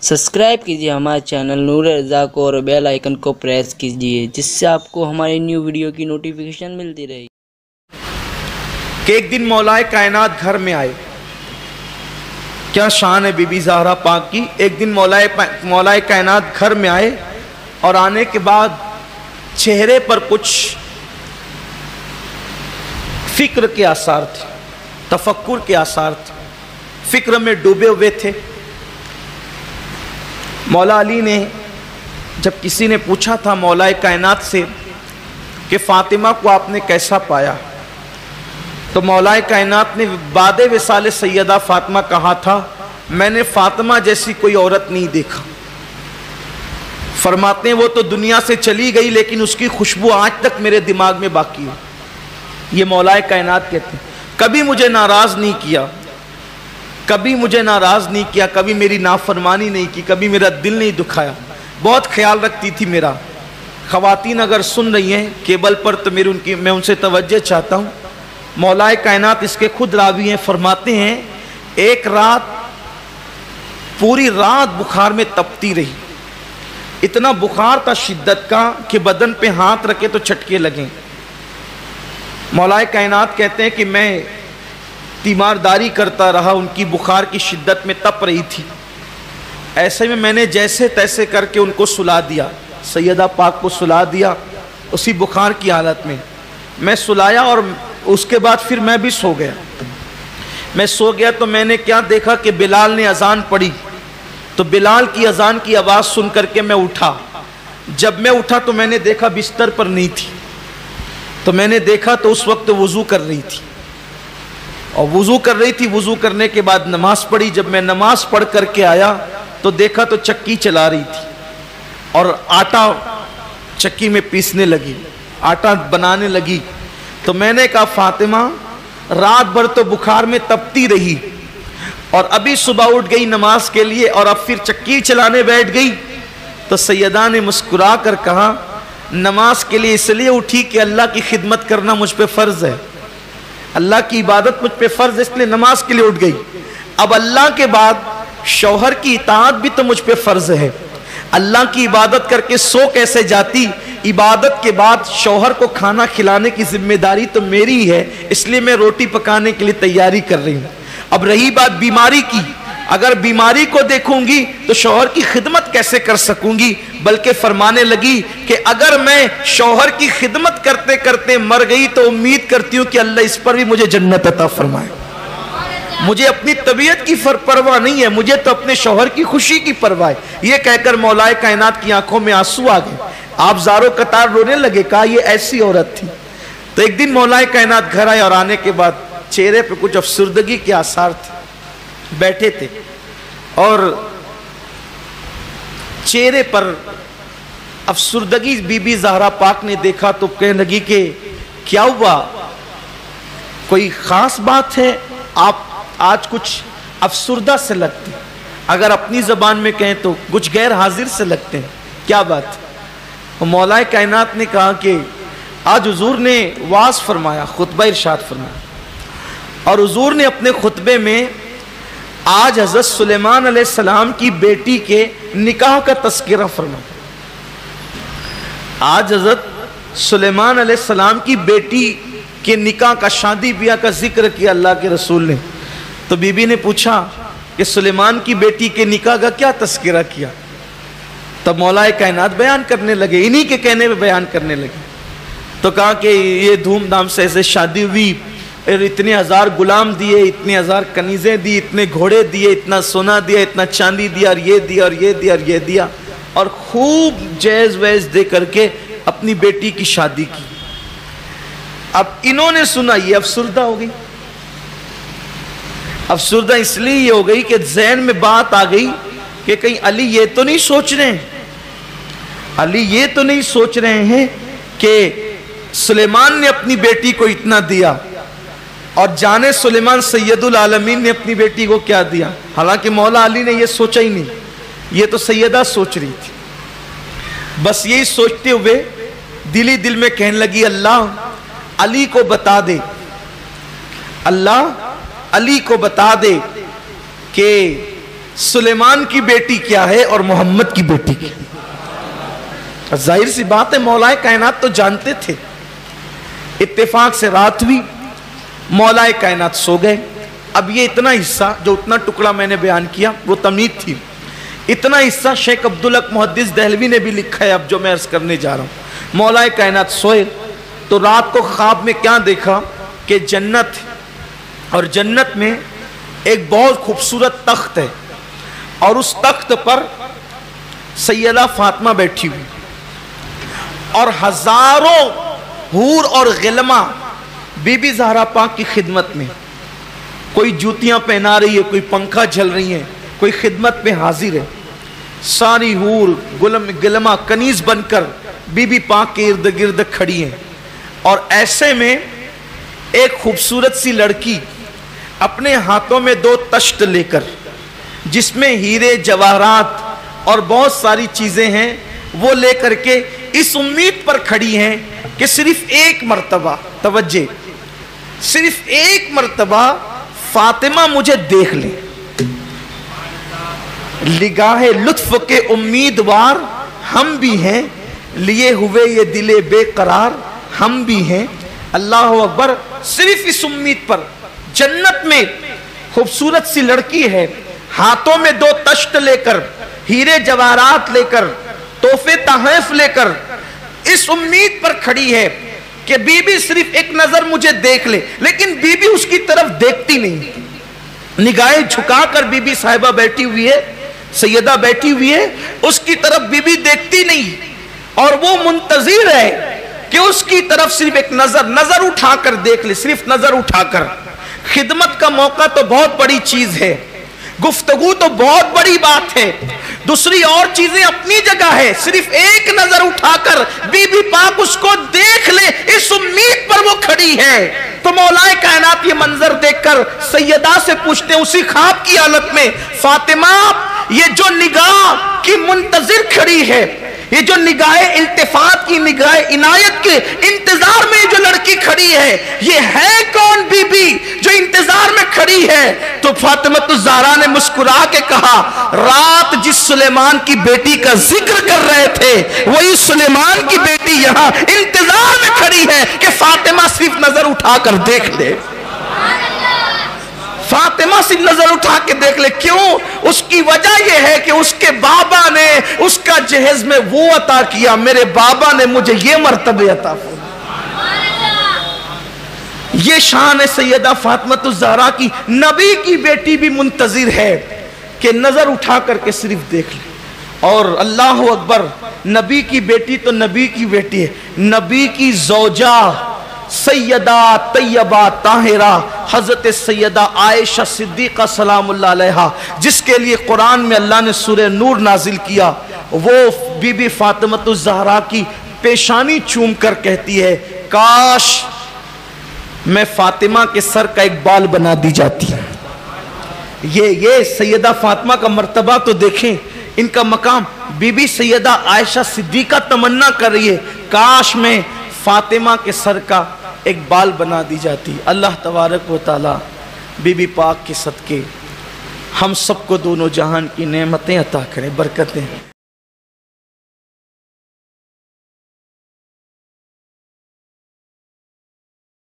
Subscribe कीजिए हमारे channel नूर रज़ा को और बेल आइकन को प्रेस कीजिए जिससे आपको हमारी न्यू वीडियो की नोटिफिकेशन मिलती रहे। कि एक दिन मौलाए कायनात घर में आए। क्या शान है बीबी ज़हरा पाक की। एक दिन मौलाए कायनात घर में आए और आने के बाद चेहरे पर कुछ फिक्र के आसार थे, तफक्कुर के आसार थे, फिक्र में डूबे हुए थे। मौला अली ने जब किसी ने पूछा था मौलाए कायनात से कि फातिमा को आपने कैसा पाया, तो मौलाए कायनात ने बादे विसाले सैयदा फातिमा कहा था, मैंने फातिमा जैसी कोई औरत नहीं देखा। फरमाते हैं वो तो दुनिया से चली गई लेकिन उसकी खुशबू आज तक मेरे दिमाग में बाकी है। ये मौलाए कायनात कहते हैं। कभी मुझे नाराज नहीं किया, कभी मुझे नाराज नहीं किया, कभी मेरी नाफरमानी नहीं की, कभी मेरा दिल नहीं दुखाया, बहुत ख्याल रखती थी मेरा। ख़वातीन अगर सुन रही हैं केबल पर तो मैं उनसे तवज्जो चाहता हूँ। मौलाए कायनात इसके खुद रावी हैं। फरमाते हैं एक रात पूरी रात बुखार में तपती रही। इतना बुखार था शिद्दत का कि बदन पे हाथ रखे तो झटके लगे। मौलाए कायनात कहते हैं कि मैं तीमारदारी करता रहा, उनकी बुखार की शिद्दत में तप रही थी। ऐसे में मैंने जैसे तैसे करके उनको सुला दिया, सैयदा पाक को सुला दिया उसी बुखार की हालत में। मैं सुलाया और उसके बाद फिर मैं भी सो गया। मैं सो गया तो मैंने क्या देखा कि बिलाल ने अजान पढ़ी, तो बिलाल की अजान की आवाज़ सुन करके मैं उठा। जब मैं उठा तो मैंने देखा बिस्तर पर नहीं थी, तो मैंने देखा तो उस वक्त वज़ू कर रही थी और वज़ू कर रही थी। वज़ू करने के बाद नमाज पढ़ी। जब मैं नमाज पढ़ करके आया तो देखा तो चक्की चला रही थी और आटा चक्की में पीसने लगी, आटा बनाने लगी। तो मैंने कहा फातिमा रात भर तो बुखार में तपती रही और अभी सुबह उठ गई नमाज के लिए और अब फिर चक्की चलाने बैठ गई। तो सैयदा ने मुस्कुरा कर कहा नमाज के लिए इसलिए उठी कि अल्लाह की खिदमत करना मुझ पे फ़र्ज है, अल्लाह की इबादत मुझ पे फ़र्ज है, इसलिए नमाज के लिए उठ गई। अब अल्लाह के बाद शौहर की इताअत भी तो मुझ पे फ़र्ज है। अल्लाह की इबादत करके सो कैसे जाती। इबादत के बाद शौहर को खाना खिलाने की जिम्मेदारी तो मेरी है, इसलिए मैं रोटी पकाने के लिए तैयारी कर रही हूँ। अब रही बात बीमारी की, अगर बीमारी को देखूंगी तो शौहर की खिदमत कैसे कर सकूंगी। बल्कि फरमाने लगी कि अगर मैं शौहर की खिदमत करते करते मर गई तो उम्मीद करती हूँ कि अल्लाह इस पर भी मुझे जन्नत अता फरमाए। मुझे अपनी तबीयत की परवाह नहीं है, मुझे तो अपने शौहर की खुशी की परवाह है। ये कहकर मौलाए कायनात की आंखों में आंसू आ गए। आप ज़ारो कतार रोने लगे। कहा ये ऐसी औरत थी। तो एक दिन मौलाए कायनात घर आए और आने के बाद चेहरे पे कुछ अफसुर्दगी के आसार थे। बैठे थे और चेहरे पर अफसुर्दगी बीबी ज़हरा पाक ने देखा तो कहने लगी कि क्या हुआ, कोई ख़ास बात है, आप आज कुछ अफसुर्दा से लगते हैं। अगर अपनी ज़बान में कहें तो कुछ गैर हाजिर से लगते हैं, क्या बात। तो मौलाए कायनात ने कहा कि आज हुजूर ने वाज़ फरमाया, खुतबा इरशाद फरमाया और हुजूर ने अपने खुतबे में आज हज़रत सुलेमान अलैहिस्सलाम की बेटी के निकाह का तज़किरा फरमाया। आज हज़रत सुलेमान अलैहिस्सलाम की बेटी के निकाह का, शादी ब्याह का जिक्र किया अल्लाह के रसूल ने। तो बीबी ने पूछा कि सुलेमान की बेटी के निकाह का क्या तज़किरा किया। तब मौलाए कायनात बयान करने लगे, इन्हीं के कहने पे बयान करने लगे। तो कहा कि ये धूमधाम से ऐसे शादी हुई और इतने हज़ार गुलाम दिए, इतने हज़ार कनीज़ें दी, इतने घोड़े दिए, इतना सोना दिया, इतना चांदी दिया और ये दिया और ये दिया और ये दिया और खूब जैज़ वैज़ दे करके अपनी बेटी की शादी की। अब इन्होंने सुना, ये अफसुर्दा हो गई। अफसुर्दा इसलिए ये हो गई कि ज़हन में बात आ गई कि कहीं अली ये तो नहीं सोच रहे हैं, अली ये तो नहीं सोच रहे हैं कि सुलेमान ने अपनी बेटी को इतना दिया और जाने सुलेमान सैयदुल आलमीन ने अपनी बेटी को क्या दिया। हालांकि मौला अली ने ये सोचा ही नहीं, ये तो सैयदा सोच रही थी। बस यही सोचते हुए दिल ही दिल में कहने लगी अल्लाह अली को बता दे, अल्लाह अली को बता दे कि सुलेमान की बेटी क्या है और मोहम्मद की बेटी क्या है। जाहिर सी बात है मौलाए कायनात तो जानते थे। इत्तेफाक से रात हुई, मौलाए कायनात सो गए। अब ये इतना हिस्सा, जो उतना टुकड़ा मैंने बयान किया वो तमीद थी, इतना हिस्सा शेख अब्दुल हक मुहद्दिस दहलवी ने भी लिखा है। अब जो मैं अर्ज करने जा रहा हूँ, मौलाए कायनात सोए तो रात को ख्वाब में क्या देखा कि जन्नत, और जन्नत में एक बहुत खूबसूरत तख्त है और उस तख्त पर सैयदा फातिमा बैठी हुई और हजारों हूर और गिलमा बीबी ज़हरा पाक की खिदमत में, कोई जूतियां पहना रही है, कोई पंखा झल रही है, कोई खिदमत में हाजिर है। सारी हूर गिलमा कनीज बनकर बीबी पाक के इर्द गिर्द खड़ी हैं। और ऐसे में एक खूबसूरत सी लड़की अपने हाथों में 2 तश्त लेकर, जिसमें हीरे जवाहरात और बहुत सारी चीजें हैं, वो लेकर के इस उम्मीद पर खड़ी हैं कि सिर्फ एक मर्तबा, तवज्जे, सिर्फ एक मर्तबा फातिमा मुझे देख ले। लिगाहे लुत्फ के उम्मीदवार हम भी हैं, लिए हुए ये दिले बेकरार हम भी हैं। अल्लाह अकबर। सिर्फ इस उम्मीद पर, जन्नत में खूबसूरत सी लड़की है, हाथों में 2 तश्त लेकर, हीरे जवाहरात लेकर, तोहफे तहफ लेकर, इस उम्मीद पर खड़ी है कि बीबी सिर्फ एक नजर मुझे देख ले। लेकिन बीबी उसकी तरफ देखती नहीं। निगाहें झुकाकर बीबी साहिबा बैठी हुई है, सैयदा बैठी हुई है, उसकी तरफ बीबी देखती नहीं। और वो मुंतजिर है कि उसकी तरफ सिर्फ एक नजर उठाकर देख ले, सिर्फ नजर उठाकर। खिदमत का मौका तो बहुत बड़ी चीज है, गुफ्तगू तो बहुत बड़ी बात है, दूसरी और चीजें अपनी जगह है। सिर्फ एक नजर उठाकर बीबी पाक उसको देख ले, इस उम्मीद पर वो खड़ी है। तो मौलाए कायनात ये मंजर देखकर सैयदा से पूछते हैं उसी ख्वाब की हालत में, फातिमा ये जो निगाह की मुंतजिर खड़ी है, ये जो निगाह इल्तिफात की, निगाह इनायत के इंतजार में जो लड़की खड़ी है, ये है कौन बीबी जो इंतजार में खड़ी है? तो फातिमा ज़हरा ने मुस्कुरा के कहा, रात जिस सुलेमान की बेटी का जिक्र कर रहे थे, वही सुलेमान की बेटी यहाँ इंतजार में खड़ी है कि फातिमा सिर्फ नजर उठाकर देख ले। फातिमा से नजर उठा के देख ले। क्यों? उसकी वजह यह है कि उसके बाबा ने उसका जहेज में वो अता किया, मेरे बाबा ने मुझे ये मर्तबे अता किया। ये शान है सैयदा फातिमा ज़हरा की। नबी की बेटी भी मुंतजिर है कि नजर उठा करके सिर्फ देख ले। और अल्लाह अकबर, नबी की बेटी तो नबी की बेटी है, नबी की ज़ौजा सैयदा तैयबा ताहिरा हजरत सैयदा आयशा सिद्दीक़ा सलामुल्लाह अलैहा, जिसके लिए कुरान में अल्लाह ने सूरह नूर नाजिल किया, वो बीबी फातिमा ज़हरा की पेशानी चूम कर कहती है, काश मैं फातिमा के सर का एक बाल बना दी जाती। ये सैयदा फातिमा का मर्तबा तो देखें, इनका मकाम। बीबी सैयदा आयशा सिद्दीक़ा तमन्ना कर रही है, काश मैं फातिमा के सर का एक बाल बना दी जाती। अल्लाह तबारक व तआला बीबी पाक के सदके हम सबको दोनों जहान की नेमतें अता करें, बरकतें।